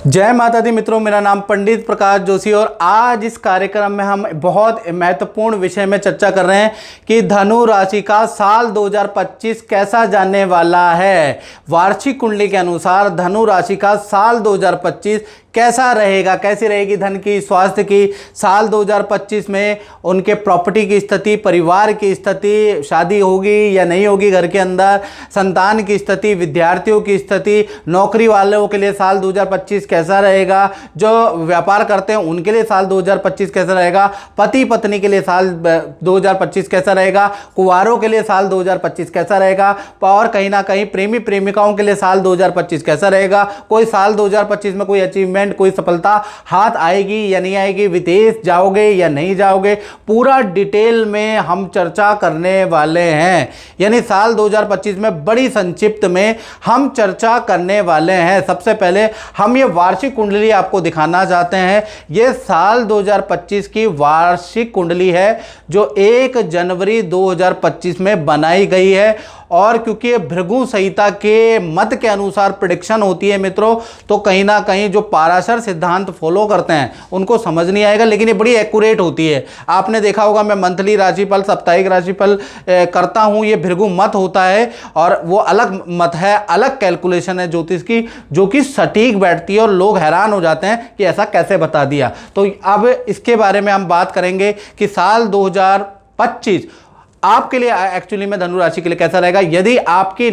जय माता दी मित्रों, मेरा नाम पंडित प्रकाश जोशी और आज इस कार्यक्रम में हम बहुत महत्वपूर्ण विषय में चर्चा कर रहे हैं कि धनु राशि का साल 2025 कैसा जाने वाला है। वार्षिक कुंडली के अनुसार धनु राशि का साल 2025 कैसा रहेगा, कैसी रहेगी धन की, स्वास्थ्य की। साल 2025 में उनके प्रॉपर्टी की स्थिति, परिवार की स्थिति, शादी होगी या नहीं होगी घर के अंदर, संतान की स्थिति, विद्यार्थियों की स्थिति, नौकरी वालों के लिए साल 2025 कैसा रहेगा, जो व्यापार करते हैं उनके लिए साल 2025 कैसा रहेगा, पति पत्नी के लिए साल 2025 कैसा रहेगा, कुंवारों के लिए साल 2025 कैसा रहेगा, और कहीं ना कहीं प्रेमी प्रेमिकाओं के लिए साल 2025 कैसा रहेगा। कोई साल 2025 में कोई अचीवमेंट, कोई सफलता हाथ आएगी या नहीं आएगी, विदेश जाओगे या नहीं जाओगे, पूरा डिटेल में हम चर्चा करने वाले हैं। यानी साल 2025 में बड़ी संक्षिप्त में हम चर्चा करने वाले हैं। सबसे पहले हम ये वार्षिक कुंडली आपको दिखाना चाहते हैं। ये साल 2025 की वार्षिक कुंडली है जो 1 जनवरी 2025 में बनाई गई है। और क्योंकि भृगु संहिता के मत के अनुसार प्रेडिक्शन होती है मित्रों, तो कहीं ना कहीं जो पाराशर सिद्धांत फॉलो करते हैं उनको समझ नहीं आएगा, लेकिन ये बड़ी एक्यूरेट होती है। आपने देखा होगा मैं मंथली राशिफल, साप्ताहिक राशिफल करता हूँ, ये भृगु मत होता है और वो अलग मत है, अलग कैलकुलेशन है ज्योतिष की, जो कि सटीक बैठती है और लोग हैरान हो जाते हैं कि ऐसा कैसे बता दिया। तो अब इसके बारे में हम बात करेंगे कि साल 2025 आपके लिए एक्चुअली में धनु राशि के लिए कैसा रहेगा। यदि आपकी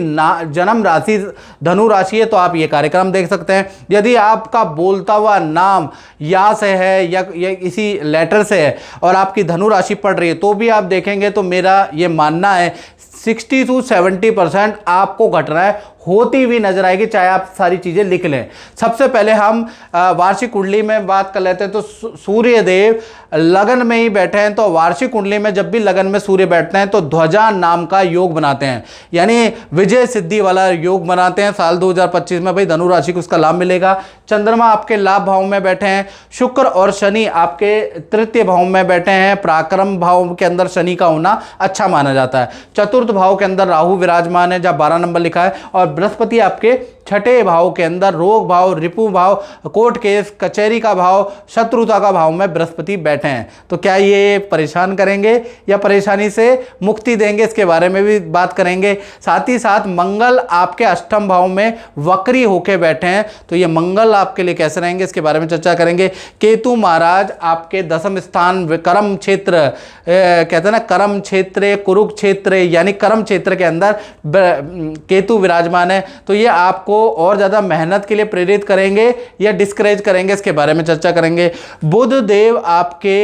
जन्म राशि धनु राशि है तो आप ये कार्यक्रम देख सकते हैं। यदि आपका बोलता हुआ नाम या से है या इसी लेटर से है और आपकी धनु राशि पड़ रही है तो भी आप देखेंगे। तो मेरा ये मानना है 60 से 70% आपको घटनाएं होती हुई नजर आएगी, चाहे आप सारी चीजें लिख लें। सबसे पहले हम वार्षिक कुंडली में बात कर लेते हैं। तो सूर्य देव लगन में ही बैठे हैं, तो वार्षिक कुंडली में जब भी लगन में सूर्य बैठते हैं तो ध्वजा नाम का योग बनाते हैं, यानी विजय सिद्धि वाला योग बनाते हैं। साल 2025 में भाई धनु राशि को उसका लाभ मिलेगा। चंद्रमा आपके लाभ भाव में बैठे हैं, शुक्र और शनि आपके तृतीय भाव में बैठे हैं। पराक्रम भाव के अंदर शनि का होना अच्छा माना जाता है। चतुर्थ भाव के अंदर राहु विराजमान है, जहां 12 नंबर लिखा है, और बृहस्पति आपके छठे भाव के अंदर रोग भाव, रिपु भाव, कोर्ट केस कचहरी का भाव, शत्रुता का भाव में बृहस्पति बैठे हैं। तो क्या ये परेशान करेंगे या परेशानी से मुक्ति देंगे, इसके बारे में भी बात करेंगे। साथ ही साथ मंगल आपके अष्टम भाव में वक्री होके बैठे हैं, तो ये मंगल आपके लिए कैसे रहेंगे इसके बारे में चर्चा करेंगे। केतु महाराज आपके दसम स्थान कर्म क्षेत्र, कहते हैं ना कर्म क्षेत्र कुरुक्षेत्र, यानी कर्म क्षेत्र के अंदर केतु विराजमान है। तो ये आपको और ज्यादा मेहनत के लिए प्रेरित करेंगे या डिस्करेज करेंगे, इसके बारे में चर्चा करेंगे। बुध देव आपके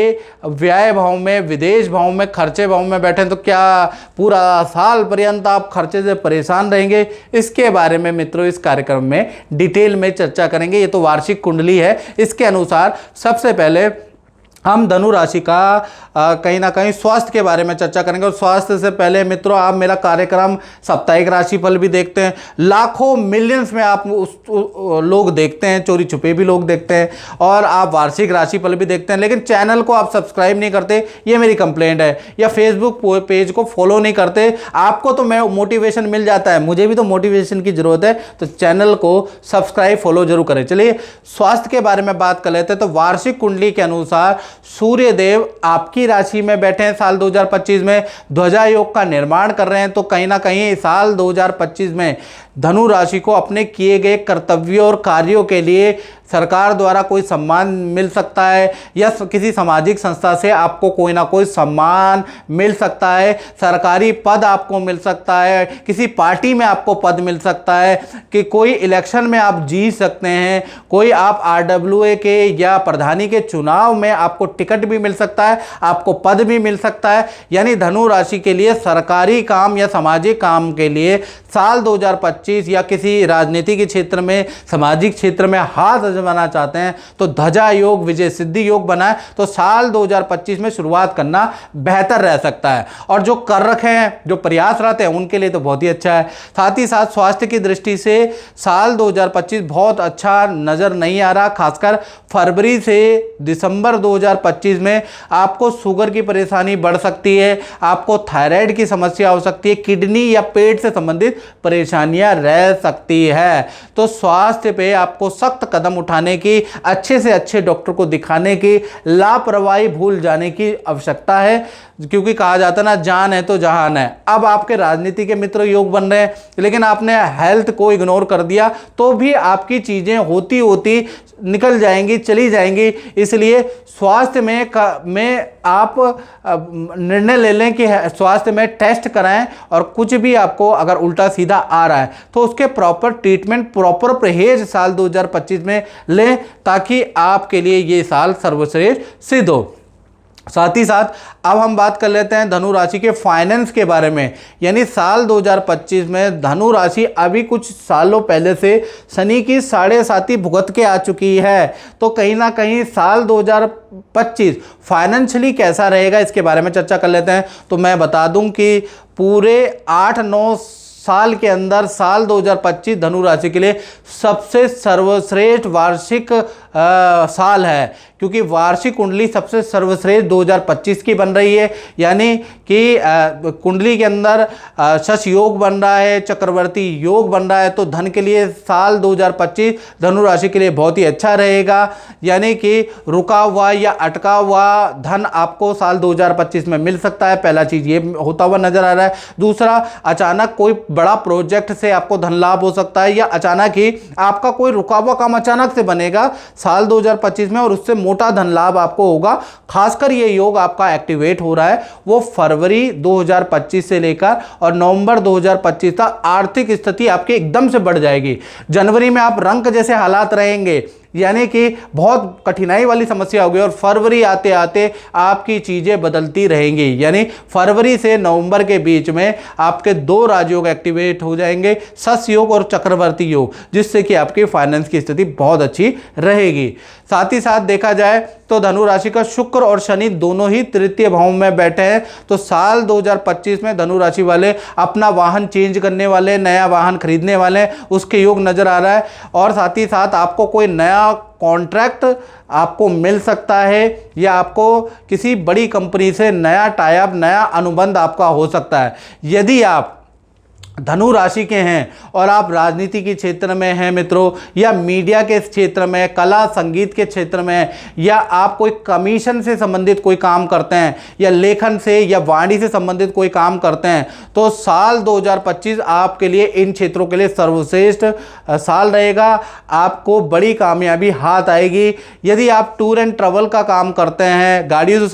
व्यय भाव में, विदेश भाव में, खर्चे भाव में बैठे हैं, तो क्या पूरा साल पर्यंत आप खर्चे से परेशान रहेंगे, इसके बारे में मित्रों इस कार्यक्रम में डिटेल में चर्चा करेंगे। ये तो वार्षिक कुंडली है, इसके अनुसार सबसे पहले हम धनु राशि का कहीं ना कहीं स्वास्थ्य के बारे में चर्चा करेंगे। और स्वास्थ्य से पहले मित्रों आप मेरा कार्यक्रम साप्ताहिक राशिफल भी देखते हैं, लाखों मिलियंस में आप लोग देखते हैं, चोरी छुपे भी लोग देखते हैं, और आप वार्षिक राशिफल भी देखते हैं, लेकिन चैनल को आप सब्सक्राइब नहीं करते, ये मेरी कंप्लेंट है। या फेसबुक पेज को फॉलो नहीं करते। आपको तो मैं मोटिवेशन मिल जाता है, मुझे भी तो मोटिवेशन की जरूरत है, तो चैनल को सब्सक्राइब फॉलो जरूर करें। चलिए स्वास्थ्य के बारे में बात कर लेते हैं। तो वार्षिक कुंडली के अनुसार सूर्य देव आपकी राशि में बैठे हैं, साल 2025 में ध्वजा योग का निर्माण कर रहे हैं। तो कहीं ना कहीं साल 2025 में धनु राशि को अपने किए गए कर्तव्यों और कार्यों के लिए सरकार द्वारा कोई सम्मान मिल सकता है, या किसी सामाजिक संस्था से आपको कोई ना कोई सम्मान मिल सकता है, सरकारी पद आपको मिल सकता है, किसी पार्टी में आपको पद मिल सकता है, कि कोई इलेक्शन में आप जीत सकते हैं, कोई आप RWA के या प्रधानी के चुनाव में आपको टिकट भी मिल सकता है, आपको पद भी मिल सकता है। यानी धनु राशि के लिए सरकारी काम या सामाजिक काम के लिए साल 2025 या किसी राजनीति के क्षेत्र में, सामाजिक क्षेत्र में हाथ आजमाना चाहते हैं तो ध्वजा योग, विजय सिद्धि योग बनाए तो साल 2025 में शुरुआत करना बेहतर रह सकता है। और जो कर रखे हैं, जो प्रयासरत हैं, उनके लिए तो बहुत ही अच्छा है। साथ ही साथ स्वास्थ्य की दृष्टि से साल 2025 बहुत अच्छा नजर नहीं आ रहा। खासकर फरवरी से दिसंबर 2025 में आपको शुगर की परेशानी बढ़ सकती है, आपको थायराइड की समस्या हो सकती है, किडनी या पेट से संबंधित परेशानियां समस्या रह सकती है। तो स्वास्थ्य पे आपको सख्त कदम उठाने की, अच्छे से अच्छे डॉक्टर को दिखाने की, लापरवाही भूल जाने की आवश्यकता है, क्योंकि कहा जाता है ना, जान है तो जहान है। अब आपके राजनीति के मित्र योग बन रहे हैं, लेकिन आपने हेल्थ को इग्नोर कर दिया तो भी आपकी चीजें होती होती निकल जाएंगी, चली जाएंगी। इसलिए स्वास्थ्य में आप निर्णय ले लें कि स्वास्थ्य में टेस्ट कराएं, और कुछ भी आपको अगर उल्टा सीधा आ रहा है तो उसके प्रॉपर ट्रीटमेंट, प्रॉपर परहेज साल 2025 में लें, ताकि आपके लिए ये साल सर्वश्रेष्ठ सिद्ध हो। साथ ही साथ अब हम बात कर लेते हैं धनु राशि के फाइनेंस के बारे में। यानी साल 2025 में धनु राशि अभी कुछ सालों पहले से शनि की 7.5 भुगत के आ चुकी है, तो कहीं ना कहीं साल 2025 फाइनेंशियली कैसा रहेगा इसके बारे में चर्चा कर लेते हैं। तो मैं बता दूं कि पूरे 8-9 साल के अंदर साल 2025 धनु राशि के लिए सबसे सर्वश्रेष्ठ वार्षिक साल है, क्योंकि वार्षिक कुंडली सबसे सर्वश्रेष्ठ 2025 की बन रही है। यानी कि कुंडली के अंदर शश योग बन रहा है, चक्रवर्ती योग बन रहा है, तो धन के लिए साल 2025 धनु राशि के लिए बहुत ही अच्छा रहेगा। यानी कि रुका हुआ या अटका हुआ धन आपको साल 2025 में मिल सकता है, पहला चीज ये होता हुआ नजर आ रहा है। दूसरा, अचानक कोई बड़ा प्रोजेक्ट से आपको धन लाभ हो सकता है, या अचानक ही आपका कोई रुका हुआ काम अचानक से बनेगा साल 2025 में, और उससे मोटा धन लाभ आपको होगा। खासकर ये योग आपका एक्टिवेट हो रहा है वो फरवरी 2025 से लेकर और नवंबर 2025 तक आर्थिक स्थिति आपकी एकदम से बढ़ जाएगी। जनवरी में आप रंक जैसे हालात रहेंगे, यानी कि बहुत कठिनाई वाली समस्या होगी, और फरवरी आते आते आपकी चीजें बदलती रहेंगी। यानी फरवरी से नवंबर के बीच में आपके 2 राजयोग एक्टिवेट हो जाएंगे, शश योग और चक्रवर्ती योग, जिससे कि आपकी फाइनेंस की स्थिति बहुत अच्छी रहेगी। साथ ही साथ देखा जाए तो धनु राशि का शुक्र और शनि दोनों ही तृतीय भाव में बैठे हैं, तो साल 2025 में धनु राशि वाले अपना वाहन चेंज करने वाले, नया वाहन खरीदने वाले, उसके योग नजर आ रहा है। और साथ ही साथ आपको कोई नया कॉन्ट्रैक्ट आपको मिल सकता है, या आपको किसी बड़ी कंपनी से नया टाई अप, नया अनुबंध आपका हो सकता है। यदि आप धनु राशि के हैं और आप राजनीति के क्षेत्र में हैं मित्रों, या मीडिया के क्षेत्र में, कला संगीत के क्षेत्र में, या आप कोई कमीशन से संबंधित कोई काम करते हैं, या लेखन से या वाणी से संबंधित कोई काम करते हैं, तो साल 2025 आपके लिए इन क्षेत्रों के लिए सर्वश्रेष्ठ साल रहेगा। आपको बड़ी कामयाबी हाथ आएगी। यदि आप टूर एंड ट्रैवल का काम करते हैं, गाड़ियों से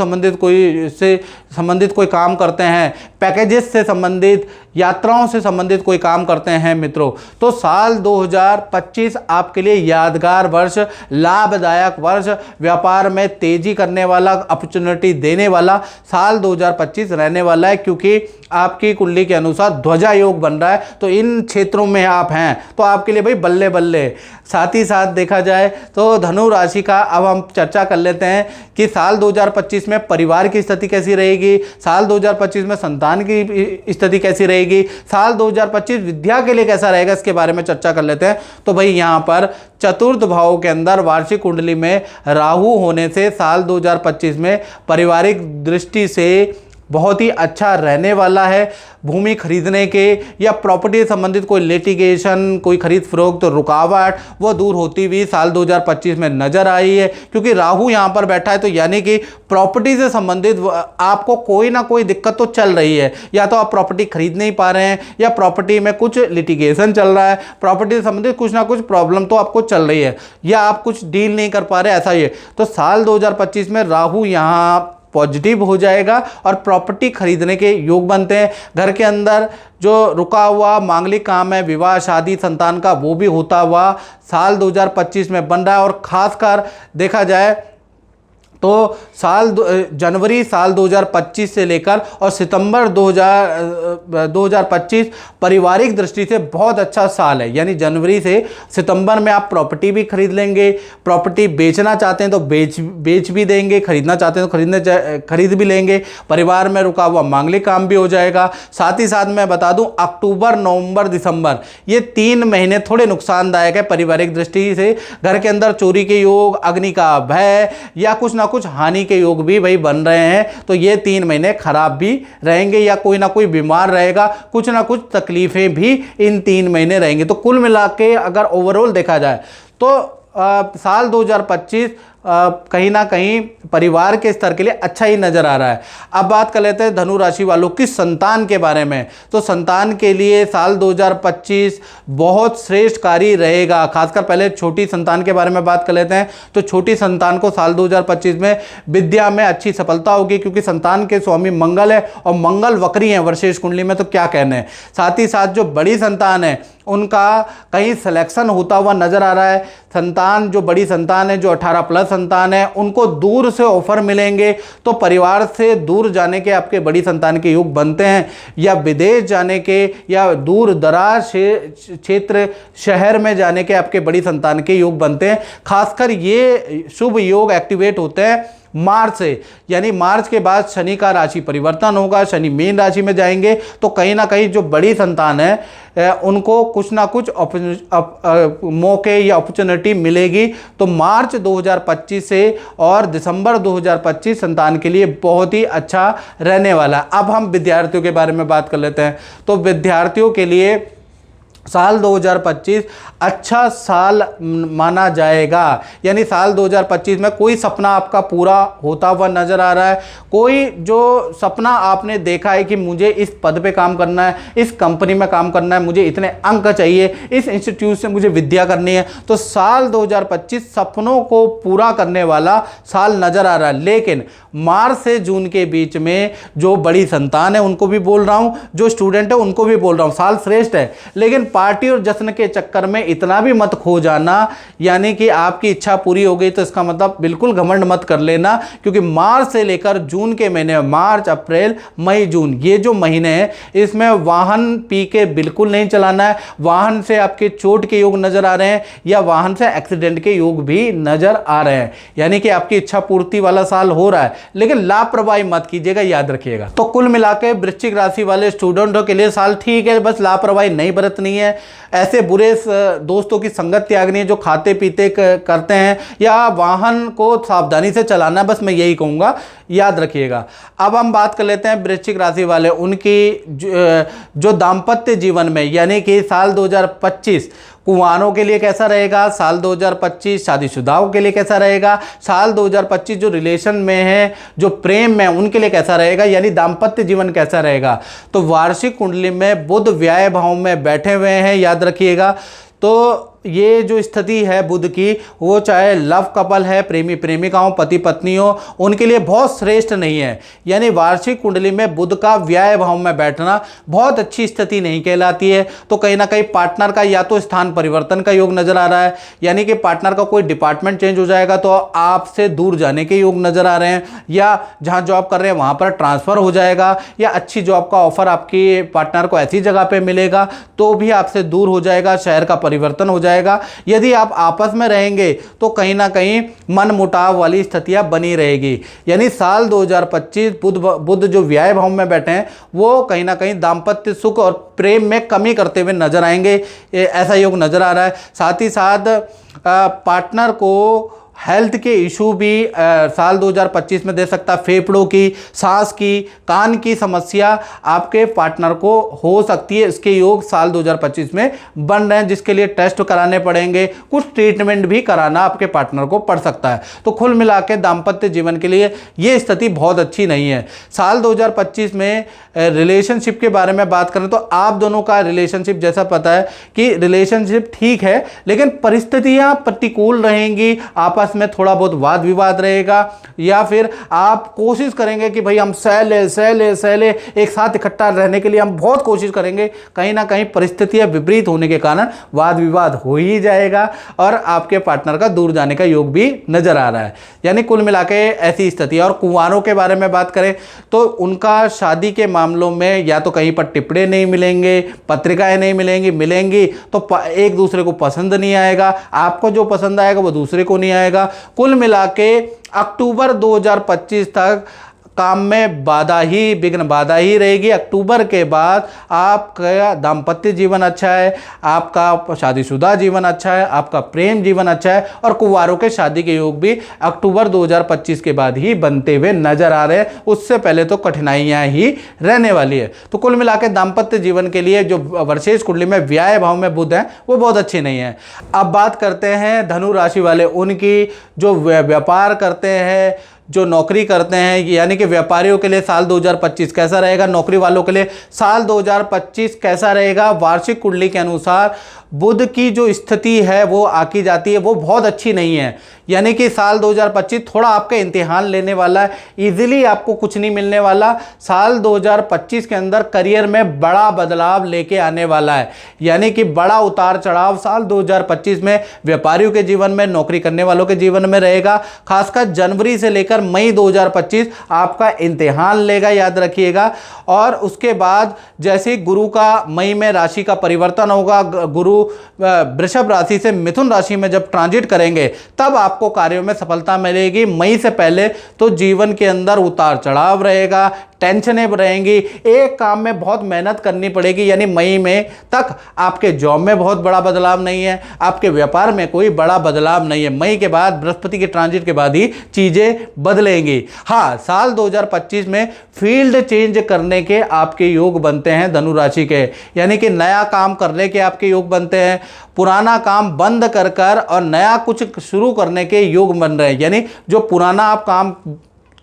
संबंधित कोई काम करते हैं, पैकेजेस से संबंधित, यात्राओं से संबंधित कोई काम करते हैं मित्रों, तो साल 2025 आपके लिए यादगार वर्ष, लाभदायक वर्ष, व्यापार में तेजी करने वाला, अपॉर्चुनिटी देने वाला साल 2025 रहने वाला है, क्योंकि आपकी कुंडली के अनुसार ध्वजा योग बन रहा है। तो इन क्षेत्रों में आप हैं तो आपके लिए भाई बल्ले बल्ले। साथ ही साथ देखा जाए तो धनु राशि का अब हम चर्चा कर लेते हैं कि साल 2025 में परिवार की स्थिति कैसी रहेगी, साल 2025 में संतान की स्थिति कैसी रहेगी, साल 2025 विद्या के लिए कैसा रहेगा, इसके बारे में चर्चा कर लेते हैं। तो भाई यहाँ पर चतुर्थ भाव के अंदर वार्षिक कुंडली में राहु होने से साल 2025 में पारिवारिक दृष्टि से बहुत ही अच्छा रहने वाला है। भूमि खरीदने के या प्रॉपर्टी से संबंधित कोई लिटिगेशन, कोई खरीद फरोख्त तो रुकावट, वो दूर होती हुई साल 2025 में नजर आई है, क्योंकि राहु यहाँ पर बैठा है। तो यानी कि प्रॉपर्टी से संबंधित आपको कोई ना कोई दिक्कत तो चल रही है, या तो आप प्रॉपर्टी खरीद नहीं पा रहे हैं, या प्रॉपर्टी में कुछ लिटिगेशन चल रहा है, प्रॉपर्टी से संबंधित कुछ ना कुछ प्रॉब्लम तो आपको चल रही है, या आप कुछ डील नहीं कर पा रहे, ऐसा ही है। तो साल 2025 में राहु यहाँ पॉजिटिव हो जाएगा और प्रॉपर्टी खरीदने के योग बनते हैं। घर के अंदर जो रुका हुआ मांगलिक काम है, विवाह, शादी, संतान का, वो भी होता हुआ साल 2025 में बन रहा है। और खासकर देखा जाए तो जनवरी साल 2025 से लेकर और सितंबर 2025 पारिवारिक दृष्टि से बहुत अच्छा साल है। यानी जनवरी से सितंबर में आप प्रॉपर्टी भी खरीद लेंगे, प्रॉपर्टी बेचना चाहते हैं तो बेच भी देंगे, खरीदना चाहते हैं तो खरीद भी लेंगे, परिवार में रुका हुआ मांगलिक काम भी हो जाएगा। साथ ही साथ मैं बता दूं अक्टूबर, नवंबर, दिसंबर ये 3 महीने थोड़े नुकसानदायक है पारिवारिक दृष्टि से। घर के अंदर चोरी के योग, अग्नि का भय, या कुछ ना कुछ हानि के योग भी भाई बन रहे हैं। तो ये 3 महीने खराब भी रहेंगे या कोई ना कोई बीमार रहेगा, कुछ ना कुछ तकलीफें भी इन 3 महीने रहेंगे। तो कुल मिला के अगर ओवरऑल देखा जाए तो साल 2025 कहीं ना कहीं परिवार के स्तर के लिए अच्छा ही नजर आ रहा है। अब बात कर लेते हैं धनु राशि वालों की संतान के बारे में। तो संतान के लिए साल 2025 बहुत श्रेष्ठकारी रहेगा। खासकर पहले छोटी संतान के बारे में बात कर लेते हैं। तो छोटी संतान को साल 2025 में विद्या में अच्छी सफलता होगी, क्योंकि संतान के स्वामी मंगल है और मंगल वक्री है वर्षेश कुंडली में, तो क्या कहने। साथ ही साथ जो बड़ी संतान है उनका कहीं सिलेक्शन होता हुआ नजर आ रहा है। संतान जो बड़ी संतान है, जो 18+ संतान है, उनको दूर से ऑफर मिलेंगे। तो परिवार से दूर जाने के आपके बड़ी संतान के योग बनते हैं, या विदेश जाने के, या दूर दराज क्षेत्र शहर में जाने के आपके बड़ी संतान के योग बनते हैं। खासकर ये शुभ योग एक्टिवेट होते हैं मार्च से, यानी मार्च के बाद शनि का राशि परिवर्तन होगा, शनि मीन राशि में जाएंगे। तो कहीं ना कहीं जो बड़ी संतान है उनको कुछ ना कुछ मौके या अपॉर्चुनिटी मिलेगी। तो मार्च 2025 से और दिसंबर 2025 संतान के लिए बहुत ही अच्छा रहने वाला। अब हम विद्यार्थियों के बारे में बात कर लेते हैं। तो विद्यार्थियों के लिए साल 2025 अच्छा साल माना जाएगा, यानी साल 2025 में कोई सपना आपका पूरा होता हुआ नजर आ रहा है। कोई जो सपना आपने देखा है कि मुझे इस पद पे काम करना है, इस कंपनी में काम करना है, मुझे इतने अंक चाहिए, इस इंस्टीट्यूट से मुझे विद्या करनी है, तो साल 2025 सपनों को पूरा करने वाला साल नजर आ रहा है। लेकिन मार्च से जून के बीच में जो बड़ी संतान है उनको भी बोल रहा हूं, जो स्टूडेंट है उनको भी बोल रहा हूं, साल श्रेष्ठ है। लेकिन पार्टी और जश्न के चक्कर में इतना भी मत खो जाना, यानी कि आपकी इच्छा पूरी हो गई तो इसका मतलब बिल्कुल घमंड मत कर लेना। क्योंकि मार्च से लेकर जून के महीने, मार्च अप्रैल मई जून, ये जो महीने हैं इसमें वाहन पी के बिल्कुल नहीं चलाना है। वाहन से आपके चोट के योग नजर आ रहे हैं, या वाहन से एक्सीडेंट के योग भी नजर आ रहे हैं। यानी कि आपकी इच्छा पूर्ति वाला साल हो रहा है, लेकिन लापरवाही मत कीजिएगा, याद रखिएगा। तो कुल मिलाकर वृश्चिक राशि वाले स्टूडेंटों के लिए साल ठीक है, बस लापरवाही नहीं बरतनी है। ऐसे बुरे दोस्तों की संगत त्यागनी है जो खाते पीते करते हैं, या वाहन को सावधानी से चलाना है, बस मैं यही कहूँगा, याद रखिएगा। अब हम बात कर लेते हैं वृश्चिक राशि वाले उनकी जो दाम्पत्य जीवन में, यानी कि साल 2025 कुंवारों के लिए कैसा रहेगा, साल 2025 शादीशुदाओं के लिए कैसा रहेगा, साल 2025 जो रिलेशन में है, जो प्रेम में, उनके लिए कैसा रहेगा, यानी दाम्पत्य जीवन कैसा रहेगा। तो वार्षिक कुंडली में बुध व्याय भाव में बैठे हुए हैं, याद रखिएगा। तो ये जो स्थिति है बुध की, वो चाहे लव कपल है, प्रेमी प्रेमिकाओं, पति पत्नियों, उनके लिए बहुत श्रेष्ठ नहीं है। यानी वार्षिक कुंडली में बुध का व्याय भाव में बैठना बहुत अच्छी स्थिति नहीं कहलाती है। तो कहीं ना कहीं पार्टनर का या तो स्थान परिवर्तन का योग नजर आ रहा है, यानी कि पार्टनर का कोई डिपार्टमेंट चेंज हो जाएगा तो आपसे दूर जाने के योग नजर आ रहे हैं, या जहाँ जॉब कर रहे हैं वहाँ पर ट्रांसफर हो जाएगा, या अच्छी जॉब का ऑफर आपके पार्टनर को ऐसी जगह पर मिलेगा तो भी आपसे दूर हो जाएगा, शहर का परिवर्तन हो जाएगा। यदि आप आपस में रहेंगे तो कहीं ना कहीं मन मुटाव वाली स्थितियां बनी रहेगी। यानी साल 2025 बुध जो व्याय भाव में बैठे हैं वो कहीं ना कहीं दाम्पत्य सुख और प्रेम में कमी करते हुए नजर आएंगे, ऐसा योग नजर आ रहा है। साथ ही साथ पार्टनर को हेल्थ के इशू भी साल 2025 में दे सकता है। फेफड़ों की, सांस की, कान की समस्या आपके पार्टनर को हो सकती है। इसके योग साल 2025 में बन रहे हैं, जिसके लिए टेस्ट कराने पड़ेंगे, कुछ ट्रीटमेंट भी कराना आपके पार्टनर को पड़ सकता है। तो कुल मिला के दाम्पत्य जीवन के लिए ये स्थिति बहुत अच्छी नहीं है। साल 2025 में रिलेशनशिप के बारे में बात करें तो आप दोनों का रिलेशनशिप, जैसा पता है कि रिलेशनशिप ठीक है, लेकिन परिस्थितियां प्रतिकूल रहेंगी, आपस में थोड़ा बहुत वाद विवाद रहेगा, या फिर आप कोशिश करेंगे कि भाई हम सहले एक साथ इकट्ठा रहने के लिए हम बहुत कोशिश करेंगे, कहीं ना कहीं परिस्थितियां विपरीत होने के कारण वाद विवाद हो ही जाएगा और आपके पार्टनर का दूर जाने का योग भी नजर आ रहा है। यानी कुल मिलाकर ऐसी स्थिति है। और कुंवारों के बारे में बात करें तो उनका शादी के मामलों में या तो कहीं पर टिप्पणी नहीं मिलेंगे, पत्रिकाएं नहीं मिलेंगी तो एक दूसरे को पसंद नहीं आएगा, आपको जो पसंद आएगा वो दूसरे को नहीं आएगा। कुल मिला के अक्टूबर 2025 तक काम में विघ्न बाधा ही रहेगी। अक्टूबर के बाद आपका दाम्पत्य जीवन अच्छा है, आपका शादीशुदा जीवन अच्छा है, आपका प्रेम जीवन अच्छा है और कुंवारों के शादी के योग भी अक्टूबर 2025 के बाद ही बनते हुए नजर आ रहे हैं। उससे पहले तो कठिनाइयां ही रहने वाली है। तो कुल मिलाकर दाम्पत्य जीवन के लिए जो वर्षेश कुंडली में व्याय भाव में बुध है वो बहुत अच्छी नहीं है। अब बात करते हैं धनु राशि वाले उनकी, जो व्यापार करते हैं, जो नौकरी करते हैं, यानी कि व्यापारियों के लिए साल 2025 कैसा रहेगा, नौकरी वालों के लिए साल 2025 कैसा रहेगा। वार्षिक कुंडली के अनुसार बुध की जो स्थिति है वो आकी जाती है, वो बहुत अच्छी नहीं है। यानी कि साल 2025 थोड़ा आपका इम्तिहान लेने वाला है, इजीली आपको कुछ नहीं मिलने वाला। साल 2025 के अंदर करियर में बड़ा बदलाव लेके आने वाला है, यानी कि बड़ा उतार चढ़ाव साल 2025 में व्यापारियों के जीवन में, नौकरी करने वालों के जीवन में रहेगा। खासकर जनवरी से लेकर मई 2025 आपका इम्तिहान लेगा, याद रखिएगा। और उसके बाद जैसे ही गुरु का मई में राशि का परिवर्तन होगा, गुरु वृषभ राशि से मिथुन राशि में जब ट्रांजिट करेंगे तब आपको कार्यों में सफलता मिलेगी। मई से पहले तो जीवन के अंदर उतार चढ़ाव रहेगा, टेंशनें रहेंगी, एक काम में बहुत मेहनत करनी पड़ेगी। यानी मई में तक आपके जॉब में बहुत बड़ा बदलाव नहीं है, आपके व्यापार में कोई बड़ा बदलाव नहीं है। मई के बाद बृहस्पति के ट्रांजिट के बाद ही चीजें बदलेंगी। हाँ, साल 2025 में फील्ड चेंज करने के आपके योग बनते हैं धनु राशि के, यानी कि नया काम करने के आपके योग बनते हैं, पुराना काम बंद कर और नया कुछ शुरू करने के योग बन रहे हैं। यानी जो पुराना आप काम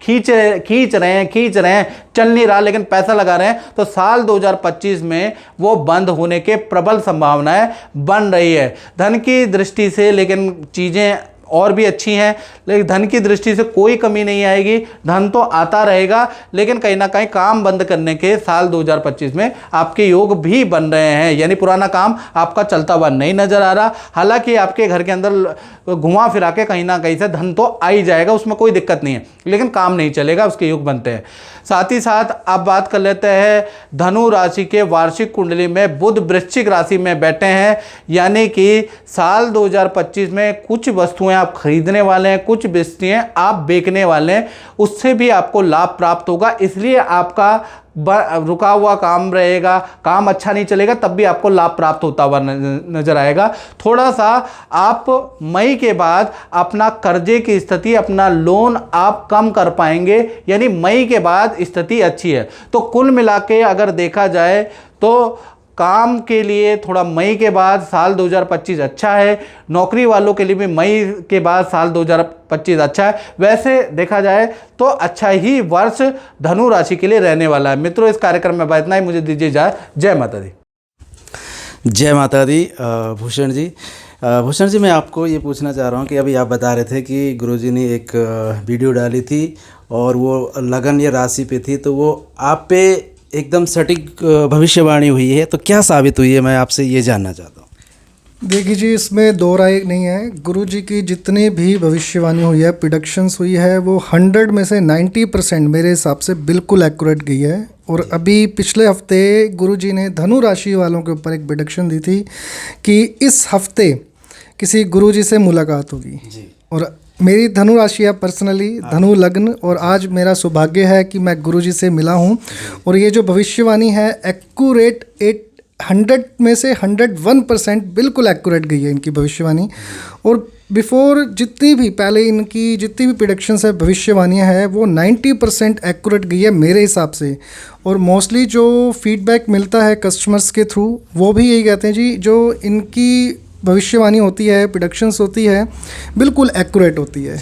खींच रहे हैं, चल नहीं रहा, लेकिन पैसा लगा रहे हैं, तो साल 2025 में वो बंद होने के प्रबल संभावनाएं बन रही है। धन की दृष्टि से लेकिन चीज़ें और भी अच्छी हैं, लेकिन धन की दृष्टि से कोई कमी नहीं आएगी। धन तो आता रहेगा, लेकिन कहीं ना कहीं काम बंद करने के साल 2025 में आपके योग भी बन रहे हैं। यानी पुराना काम आपका चलता हुआ नहीं नजर आ रहा। हालांकि आपके घर के अंदर घुमा फिरा के कहीं ना कहीं से धन तो आ ही जाएगा, उसमें कोई दिक्कत नहीं है, लेकिन काम नहीं चलेगा, उसके योग बनते हैं। साथ ही साथ अब बात कर लेते हैं धनु राशि के वार्षिक कुंडली में बुध वृश्चिक राशि में बैठे हैं, यानी कि साल 2025 में कुछ वस्तुएं आप खरीदने वाले हैं, कुछ वस्तुएं आप बेचने वाले हैं, उससे भी आपको लाभ प्राप्त होगा। इसलिए आपका रुका हुआ काम रहेगा, काम अच्छा नहीं चलेगा, तब भी आपको लाभ प्राप्त होता हुआ नजर आएगा। थोड़ा सा आप मई के बाद अपना कर्जे की स्थिति, अपना लोन आप कम कर पाएंगे, यानी मई के बाद स्थिति अच्छी है। तो कुल मिला के अगर देखा जाए तो काम के लिए थोड़ा मई के बाद साल 2025 अच्छा है, नौकरी वालों के लिए भी मई के बाद साल 2025 अच्छा है। वैसे देखा जाए तो अच्छा ही वर्ष धनु राशि के लिए रहने वाला है। मित्रों, इस कार्यक्रम में इतना ही, मुझे दीजिए इजाज़त। जय माता दी। जय माता दी। भूषण जी, मैं आपको ये पूछना चाह रहा हूँ कि अभी आप बता रहे थे कि गुरुजी ने एक वीडियो डाली थी और वो लगन या राशि पे थी, तो वो आप पे एकदम सटीक भविष्यवाणी हुई है, तो क्या साबित हुई है, मैं आपसे ये जानना चाहता हूँ। देखिए जी, इसमें दो राय नहीं है। गुरुजी की जितनी भी भविष्यवाणी हुई है, प्रिडिक्शंस हुई है, वो 100 में से 90% मेरे हिसाब से बिल्कुल एक्यूरेट गई है। और अभी पिछले हफ्ते गुरुजी ने धनु राशि वालों के ऊपर एक प्रिडिक्शन दी थी कि इस हफ्ते किसी गुरुजी से मुलाकात होगी। और मेरी धनु राशि है पर्सनली धनु लग्न, और आज मेरा सौभाग्य है कि मैं गुरुजी से मिला हूँ। और ये जो भविष्यवाणी है एक्यूरेट 100 में से 101% बिल्कुल एक्यूरेट गई है इनकी भविष्यवाणी। और बिफोर जितनी भी पहले इनकी जितनी भी प्रेडिक्शंस है, भविष्यवाणियाँ हैं, वो 90% एक्यूरेट गई है मेरे हिसाब से। और मोस्टली जो फीडबैक मिलता है कस्टमर्स के थ्रू, वो भी यही कहते हैं जी, जो इनकी भविष्यवाणी होती है, प्रेडिक्शंस होती है, बिल्कुल एक्यूरेट होती है।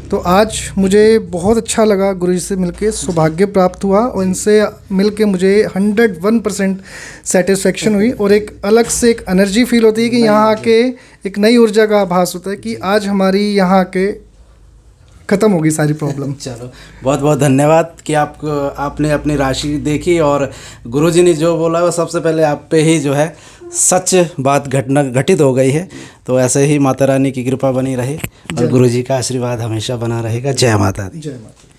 तो आज मुझे बहुत अच्छा लगा, गुरुजी से मिलके सौभाग्य प्राप्त हुआ और इनसे मिलके मुझे 101% सेटिस्फेक्शन हुई। और एक अलग से एक एनर्जी फील होती है कि यहाँ आके एक नई ऊर्जा का आभास होता है कि आज हमारी यहाँ आके ख़त्म होगी सारी प्रॉब्लम। चलो, बहुत बहुत धन्यवाद कि आपने अपनी राशि देखी और गुरुजी ने जो बोला वो सबसे पहले आप पे ही जो है सच बात घटित हो गई है। तो ऐसे ही माता रानी की कृपा बनी रहे और गुरुजी का आशीर्वाद हमेशा बना रहेगा। जय माता दी। जय माता दी।